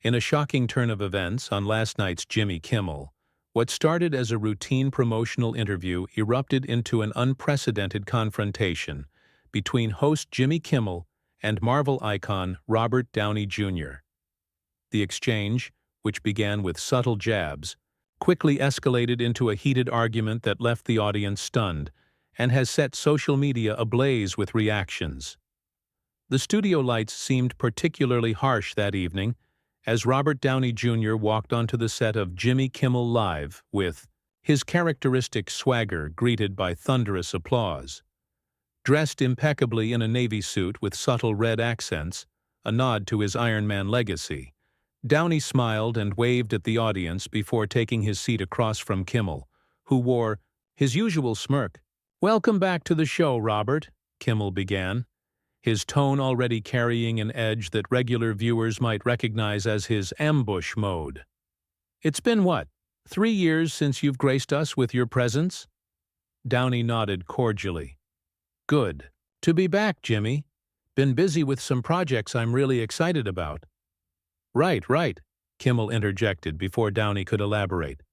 In a shocking turn of events on last night's Jimmy Kimmel, what started as a routine promotional interview erupted into an unprecedented confrontation between host Jimmy Kimmel and Marvel icon Robert Downey Jr. The exchange, which began with subtle jabs, quickly escalated into a heated argument that left the audience stunned and has set social media ablaze with reactions. The studio lights seemed particularly harsh that evening as Robert Downey Jr. walked onto the set of Jimmy Kimmel Live with his characteristic swagger greeted by thunderous applause. Dressed impeccably in a navy suit with subtle red accents, a nod to his Iron Man legacy, Downey smiled and waved at the audience before taking his seat across from Kimmel, who wore his usual smirk. "Welcome back to the show, Robert," Kimmel began, his tone already carrying an edge that regular viewers might recognize as his ambush mode. "It's been what, 3 years since you've graced us with your presence?" Downey nodded cordially. "Good. To be back, Jimmy. Been busy with some projects I'm really excited about." Right, Kimmel interjected before Downey could elaborate.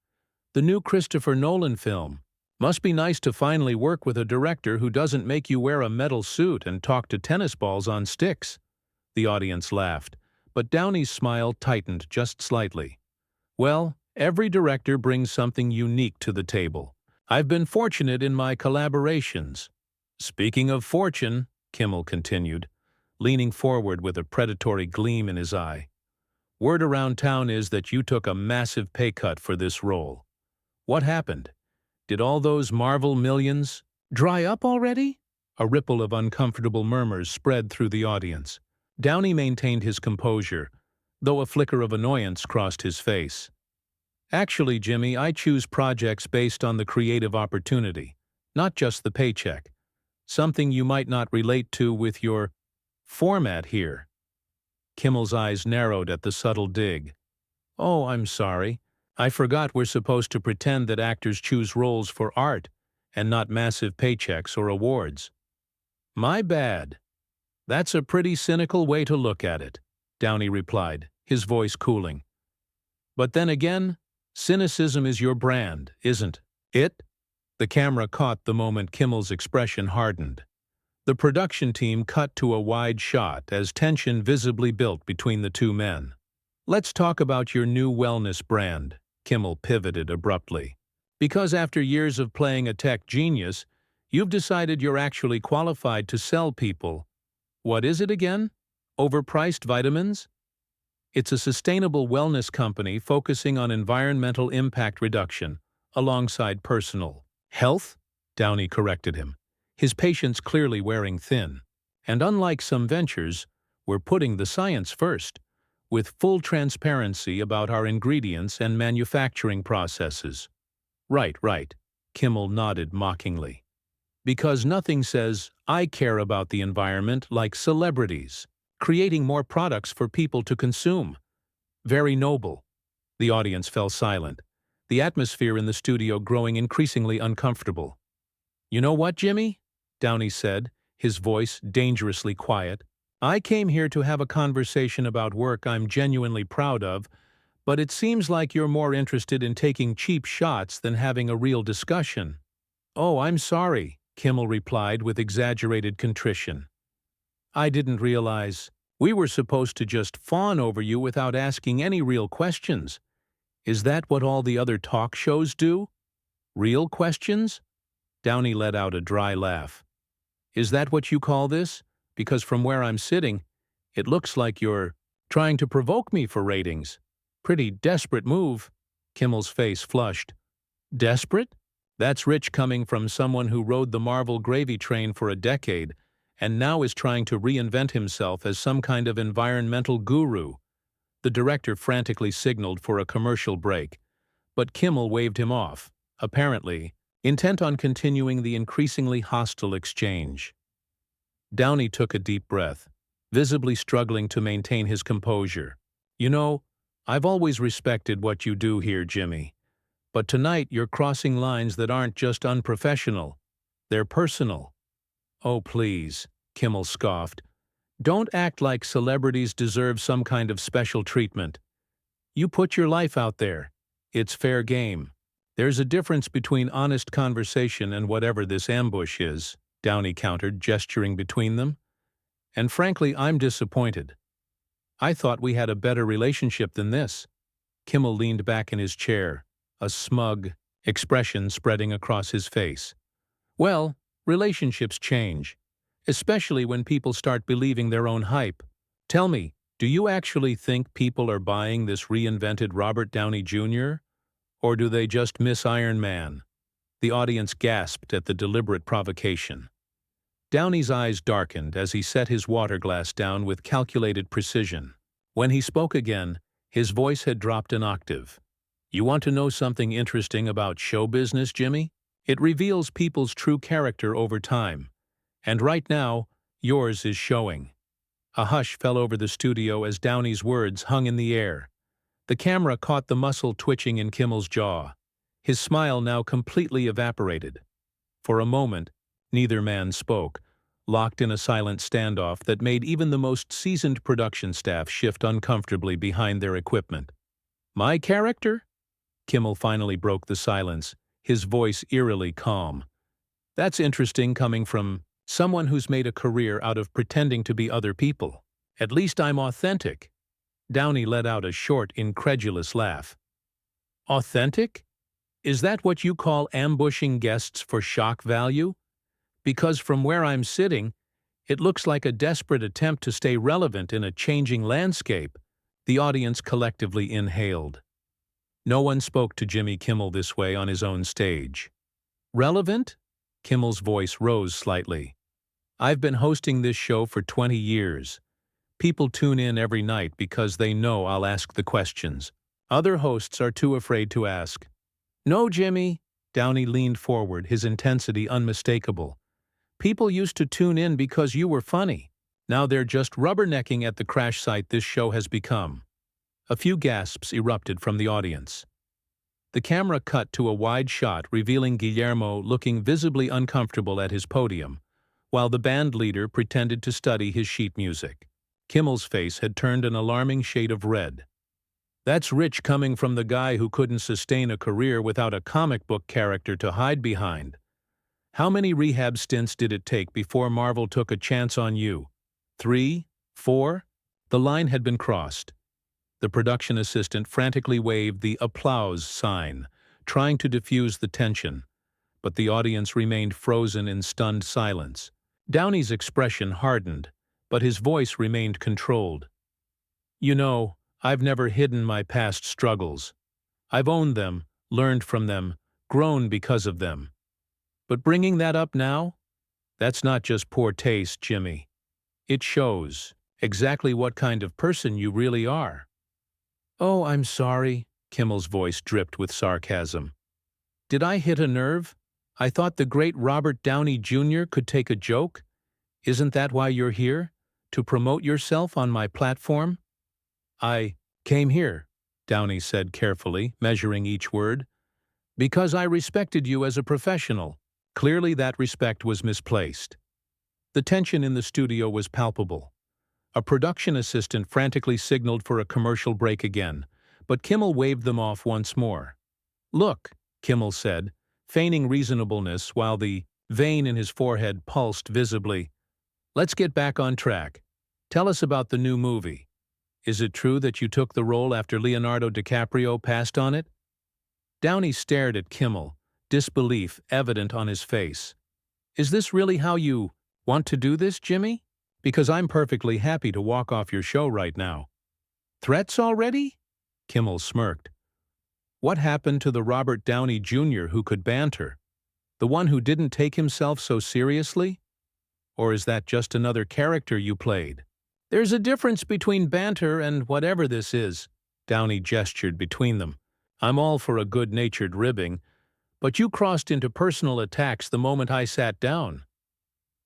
"The new Christopher Nolan film. Must be nice to finally work with a director who doesn't make you wear a metal suit and talk to tennis balls on sticks." The audience laughed, but Downey's smile tightened just slightly. "Well, every director brings something unique to the table. I've been fortunate in my collaborations." "Speaking of fortune," Kimmel continued, leaning forward with a predatory gleam in his eye, "word around town is that you took a massive pay cut for this role. What happened? Did all those Marvel millions dry up already?" A ripple of uncomfortable murmurs spread through the audience. Downey maintained his composure, though a flicker of annoyance crossed his face. "Actually, Jimmy, I choose projects based on the creative opportunity, not just the paycheck. Something you might not relate to with your format here." Kimmel's eyes narrowed at the subtle dig. "Oh, I'm sorry. I forgot we're supposed to pretend that actors choose roles for art and not massive paychecks or awards." "My bad. That's a pretty cynical way to look at it," Downey replied, his voice cooling. "But then again, cynicism is your brand, isn't it?" The camera caught the moment Kimmel's expression hardened. The production team cut to a wide shot as tension visibly built between the two men. "Let's talk about your new wellness brand," Kimmel pivoted abruptly. "Because after years of playing a tech genius, you've decided you're actually qualified to sell people. What is it again? Overpriced vitamins?" "It's a sustainable wellness company focusing on environmental impact reduction, alongside personal health," Downey corrected him, his patience clearly wearing thin. "And unlike some ventures, we're putting the science first, with full transparency about our ingredients and manufacturing processes." Right, Kimmel nodded mockingly. "Because nothing says, 'I care about the environment' like celebrities, creating more products for people to consume." "Very noble." The audience fell silent, the atmosphere in the studio growing increasingly uncomfortable. "You know what, Jimmy?" Downey said, his voice dangerously quiet. "I came here to have a conversation about work I'm genuinely proud of, but it seems like you're more interested in taking cheap shots than having a real discussion." "Oh, I'm sorry," Kimmel replied with exaggerated contrition. "I didn't realize. We were supposed to just fawn over you without asking any real questions. Is that what all the other talk shows do? Real questions?" Downey let out a dry laugh. "Is that what you call this? Because from where I'm sitting, it looks like you're trying to provoke me for ratings. Pretty desperate move." Kimmel's face flushed. "Desperate? That's rich coming from someone who rode the Marvel gravy train for a decade and now is trying to reinvent himself as some kind of environmental guru." The director frantically signaled for a commercial break, but Kimmel waved him off, apparently intent on continuing the increasingly hostile exchange. Downey took a deep breath, visibly struggling to maintain his composure. "You know, I've always respected what you do here, Jimmy. But tonight you're crossing lines that aren't just unprofessional. They're personal." "Oh, please," Kimmel scoffed. "Don't act like celebrities deserve some kind of special treatment. You put your life out there. It's fair game. There's a difference between honest conversation and whatever this ambush is, Downey countered, gesturing between them. And frankly, I'm disappointed. I thought we had a better relationship than this. Kimmel leaned back in his chair, a smug expression spreading across his face. Well, relationships change, especially when people start believing their own hype. Tell me, do you actually think people are buying this reinvented Robert Downey Jr., or do they just miss Iron Man? The audience gasped at the deliberate provocation. Downey's eyes darkened as he set his water glass down with calculated precision. When he spoke again, his voice had dropped an octave. You want to know something interesting about show business, Jimmy? It reveals people's true character over time. And right now, yours is showing. A hush fell over the studio as Downey's words hung in the air. The camera caught the muscle twitching in Kimmel's jaw. His smile now completely evaporated. For a moment, neither man spoke, locked in a silent standoff that made even the most seasoned production staff shift uncomfortably behind their equipment. My character? Kimmel finally broke the silence, his voice eerily calm. That's interesting coming from someone who's made a career out of pretending to be other people. At least I'm authentic. Downey let out a short, incredulous laugh. Authentic? Is that what you call ambushing guests for shock value? Because from where I'm sitting, it looks like a desperate attempt to stay relevant in a changing landscape. The audience collectively inhaled. No one spoke to Jimmy Kimmel this way on his own stage. Relevant? Kimmel's voice rose slightly. I've been hosting this show for 20 years. People tune in every night because they know I'll ask the questions. Other hosts are too afraid to ask. No, Jimmy. Downey leaned forward, his intensity unmistakable. People used to tune in because you were funny. Now they're just rubbernecking at the crash site this show has become. A few gasps erupted from the audience. The camera cut to a wide shot revealing Guillermo looking visibly uncomfortable at his podium, while the band leader pretended to study his sheet music. Kimmel's face had turned an alarming shade of red. That's rich coming from the guy who couldn't sustain a career without a comic book character to hide behind. How many rehab stints did it take before Marvel took a chance on you? 3? 4? The line had been crossed. The production assistant frantically waved the applause sign, trying to diffuse the tension, but the audience remained frozen in stunned silence. Downey's expression hardened, but his voice remained controlled. You know, I've never hidden my past struggles. I've owned them, learned from them, grown because of them. But bringing that up now? That's not just poor taste, Jimmy. It shows exactly what kind of person you really are. Oh, I'm sorry, Kimmel's voice dripped with sarcasm. Did I hit a nerve? I thought the great Robert Downey Jr. could take a joke. Isn't that why you're here? To promote yourself on my platform? I came here, Downey said carefully, measuring each word, because I respected you as a professional. Clearly that respect was misplaced. The tension in the studio was palpable. A production assistant frantically signaled for a commercial break again, but Kimmel waved them off once more. Look, Kimmel said, feigning reasonableness while the vein in his forehead pulsed visibly. Let's get back on track. Tell us about the new movie. Is it true that you took the role after Leonardo DiCaprio passed on it? Downey stared at Kimmel, disbelief evident on his face. Is this really how you want to do this, Jimmy? Because I'm perfectly happy to walk off your show right now. Threats already? Kimmel smirked. What happened to the Robert Downey Jr. who could banter? The one who didn't take himself so seriously? Or is that just another character you played? There's a difference between banter and whatever this is. Downey gestured between them. I'm all for a good-natured ribbing, but you crossed into personal attacks the moment I sat down.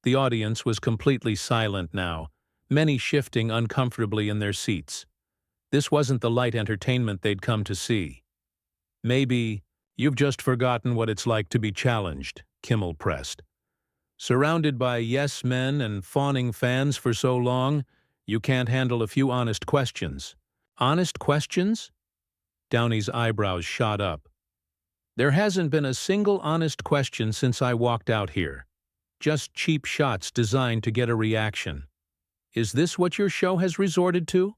The audience was completely silent now, many shifting uncomfortably in their seats. This wasn't the light entertainment they'd come to see. Maybe you've just forgotten what it's like to be challenged, Kimmel pressed. Surrounded by yes-men and fawning fans for so long, you can't handle a few honest questions. Honest questions? Downey's eyebrows shot up. There hasn't been a single honest question since I walked out here. Just cheap shots designed to get a reaction. Is this what your show has resorted to?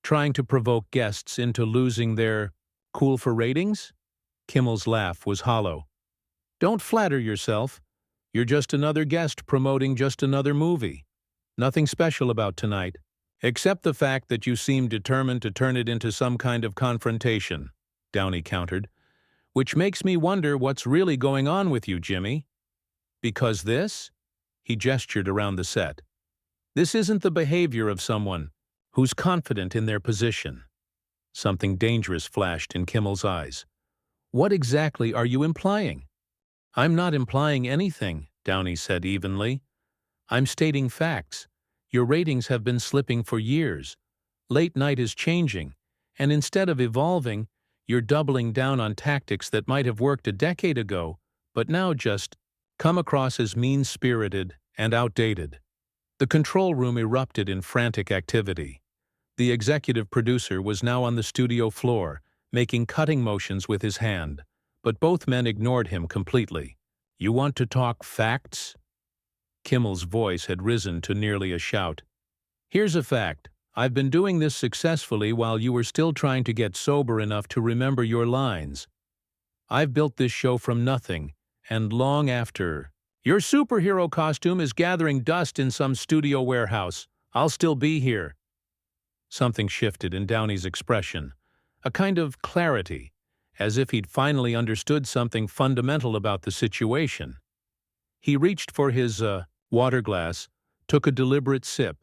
Trying to provoke guests into losing their cool for ratings? Kimmel's laugh was hollow. Don't flatter yourself. You're just another guest promoting just another movie. Nothing special about tonight, except the fact that you seem determined to turn it into some kind of confrontation, Downey countered. Which makes me wonder what's really going on with you, Jimmy. Because this? He gestured around the set. This isn't the behavior of someone who's confident in their position. Something dangerous flashed in Kimmel's eyes. What exactly are you implying? I'm not implying anything, Downey said evenly. I'm stating facts. Your ratings have been slipping for years. Late night is changing, and instead of evolving, you're doubling down on tactics that might have worked a decade ago, but now just come across as mean-spirited and outdated. The control room erupted in frantic activity. The executive producer was now on the studio floor, making cutting motions with his hand, but both men ignored him completely. You want to talk facts? Kimmel's voice had risen to nearly a shout. Here's a fact. I've been doing this successfully while you were still trying to get sober enough to remember your lines. I've built this show from nothing, and long after your superhero costume is gathering dust in some studio warehouse, I'll still be here. Something shifted in Downey's expression, a kind of clarity, as if he'd finally understood something fundamental about the situation. He reached for his water glass, took a deliberate sip,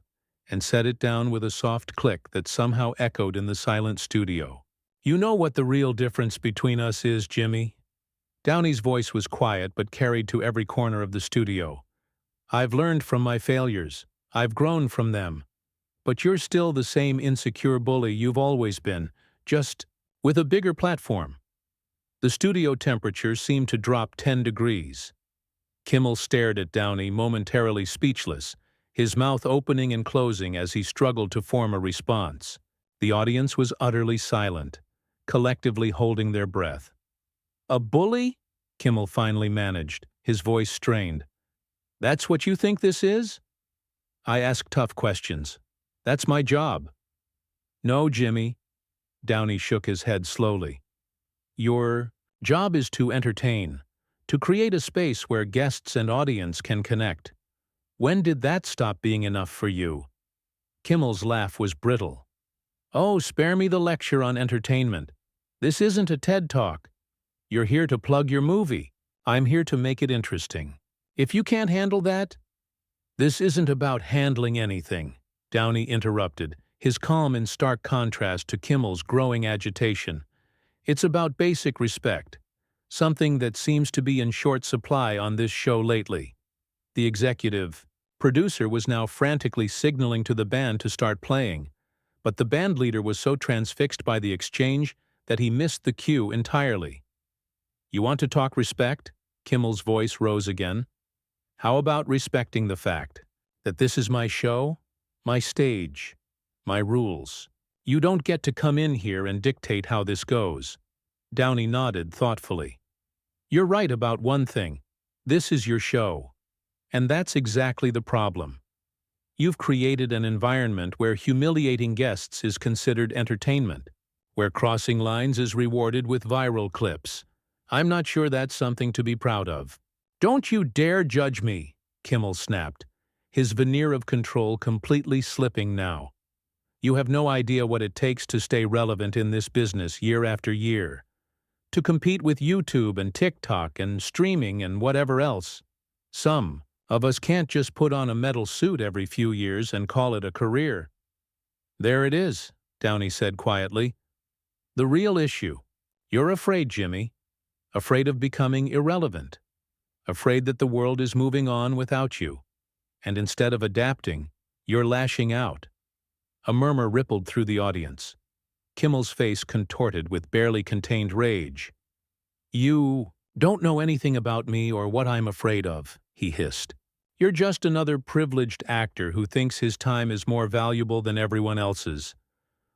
and set it down with a soft click that somehow echoed in the silent studio. You know what the real difference between us is, Jimmy? Downey's voice was quiet but carried to every corner of the studio. I've learned from my failures. I've grown from them. But you're still the same insecure bully you've always been, just with a bigger platform. The studio temperature seemed to drop 10 degrees. Kimmel stared at Downey, momentarily speechless, his mouth opening and closing as he struggled to form a response. The audience was utterly silent, collectively holding their breath. A bully? Kimmel finally managed, his voice strained. That's what you think this is? I ask tough questions. That's my job. No, Jimmy. Downey shook his head slowly. Your job is to entertain, to create a space where guests and audience can connect. When did that stop being enough for you? Kimmel's laugh was brittle. Oh, spare me the lecture on entertainment. This isn't a TED Talk. You're here to plug your movie. I'm here to make it interesting. If you can't handle that... This isn't about handling anything, Downey interrupted, his calm in stark contrast to Kimmel's growing agitation. It's about basic respect, something that seems to be in short supply on this show lately. The executive producer was now frantically signaling to the band to start playing, but the band leader was so transfixed by the exchange that he missed the cue entirely. You want to talk respect? Kimmel's voice rose again. How about respecting the fact that this is my show, my stage, my rules? You don't get to come in here and dictate how this goes. Downey nodded thoughtfully. You're right about one thing. This is your show. And that's exactly the problem. You've created an environment where humiliating guests is considered entertainment, where crossing lines is rewarded with viral clips. I'm not sure that's something to be proud of. Don't you dare judge me, Kimmel snapped, his veneer of control completely slipping now. You have no idea what it takes to stay relevant in this business year after year. To compete with YouTube and TikTok and streaming and whatever else. Some of us can't just put on a metal suit every few years and call it a career. There it is, Downey said quietly. The real issue. You're afraid, Jimmy. Afraid of becoming irrelevant. Afraid that the world is moving on without you. And instead of adapting, you're lashing out. A murmur rippled through the audience. Kimmel's face contorted with barely contained rage. You don't know anything about me or what I'm afraid of, he hissed. You're just another privileged actor who thinks his time is more valuable than everyone else's,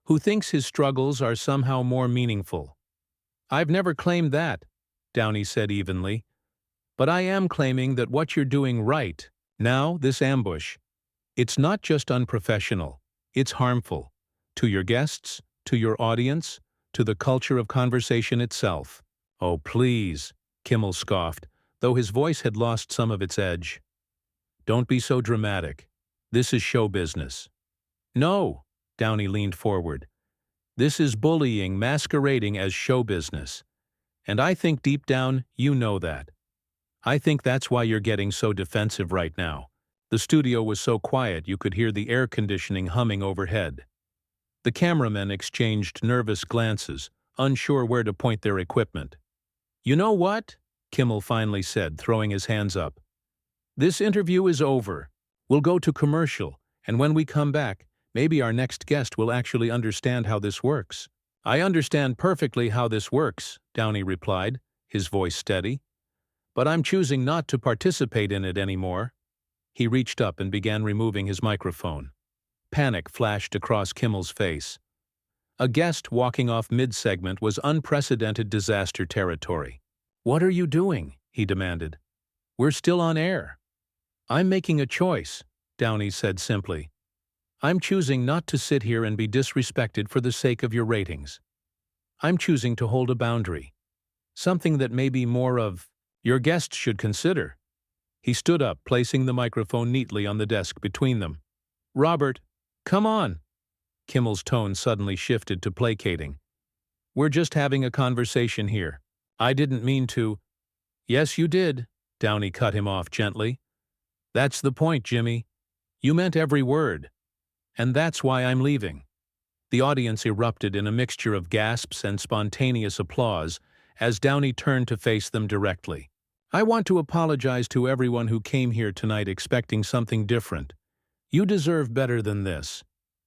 who thinks his struggles are somehow more meaningful. I've never claimed that, Downey said evenly. But I am claiming that what you're doing right now, this ambush, it's not just unprofessional, it's harmful. To your guests, to your audience, to the culture of conversation itself. Oh, please, Kimmel scoffed, though his voice had lost some of its edge. Don't be so dramatic. This is show business. No, Downey leaned forward. This is bullying masquerading as show business. And I think deep down you know that. I think that's why you're getting so defensive right now. The studio was so quiet you could hear the air conditioning humming overhead. The cameramen exchanged nervous glances, unsure where to point their equipment. You know what? Kimmel finally said, throwing his hands up. This interview is over. We'll go to commercial, and when we come back, maybe our next guest will actually understand how this works. I understand perfectly how this works, Downey replied, his voice steady. But I'm choosing not to participate in it anymore. He reached up and began removing his microphone. Panic flashed across Kimmel's face. A guest walking off mid-segment was unprecedented disaster territory. What are you doing? He demanded. We're still on air. I'm making a choice, Downey said simply. I'm choosing not to sit here and be disrespected for the sake of your ratings. I'm choosing to hold a boundary. Something that may be more of your guests should consider. He stood up, placing the microphone neatly on the desk between them. Robert, come on. Kimmel's tone suddenly shifted to placating. We're just having a conversation here. I didn't mean to. Yes, you did, Downey cut him off gently. That's the point, Jimmy. You meant every word. And that's why I'm leaving. The audience erupted in a mixture of gasps and spontaneous applause as Downey turned to face them directly. I want to apologize to everyone who came here tonight expecting something different. You deserve better than this.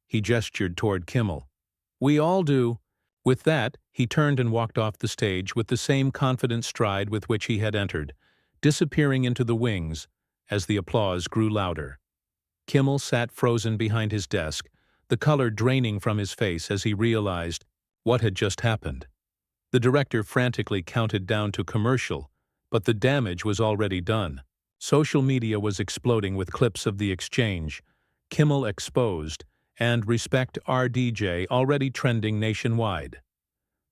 He gestured toward Kimmel. We all do. With that, he turned and walked off the stage with the same confident stride with which he had entered, disappearing into the wings as the applause grew louder. Kimmel sat frozen behind his desk, the color draining from his face as he realized what had just happened. The director frantically counted down to commercial, but the damage was already done. Social media was exploding with clips of the exchange, Kimmel exposed, and Respect RDJ already trending nationwide.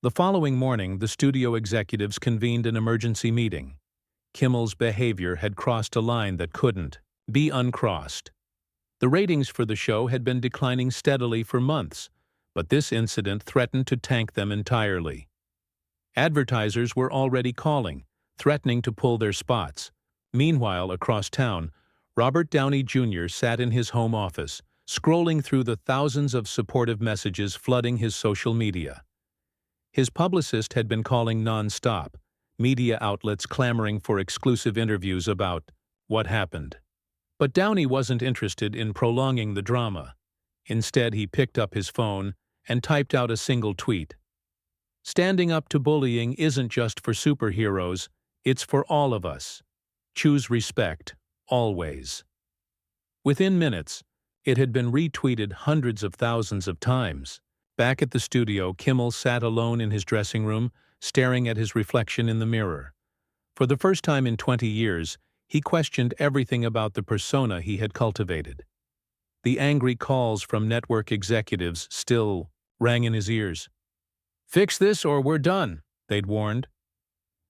The following morning, the studio executives convened an emergency meeting. Kimmel's behavior had crossed a line that couldn't be uncrossed. The ratings for the show had been declining steadily for months, but this incident threatened to tank them entirely. Advertisers were already calling, threatening to pull their spots. Meanwhile, across town, Robert Downey Jr. sat in his home office, scrolling through the thousands of supportive messages flooding his social media. His publicist had been calling non-stop, media outlets clamoring for exclusive interviews about what happened. But Downey wasn't interested in prolonging the drama. Instead, he picked up his phone and typed out a single tweet. Standing up to bullying isn't just for superheroes, it's for all of us. Choose respect, always. Within minutes, it had been retweeted hundreds of thousands of times. Back at the studio, Kimmel sat alone in his dressing room, staring at his reflection in the mirror. For the first time in 20 years, he questioned everything about the persona he had cultivated. The angry calls from network executives still rang in his ears. Fix this or we're done, they'd warned.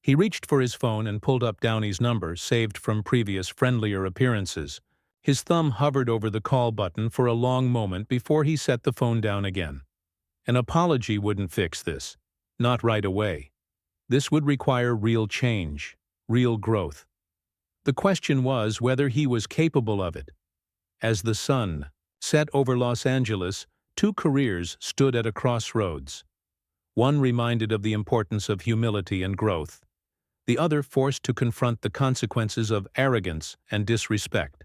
He reached for his phone and pulled up Downey's number, saved from previous friendlier appearances. His thumb hovered over the call button for a long moment before he set the phone down again. An apology wouldn't fix this. Not right away. This would require real change, real growth. The question was whether he was capable of it. As the sun set over Los Angeles, two careers stood at a crossroads. One reminded of the importance of humility and growth. The other forced to confront the consequences of arrogance and disrespect.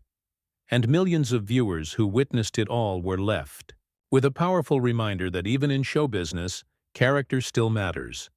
And millions of viewers who witnessed it all were left with a powerful reminder that even in show business, character still matters.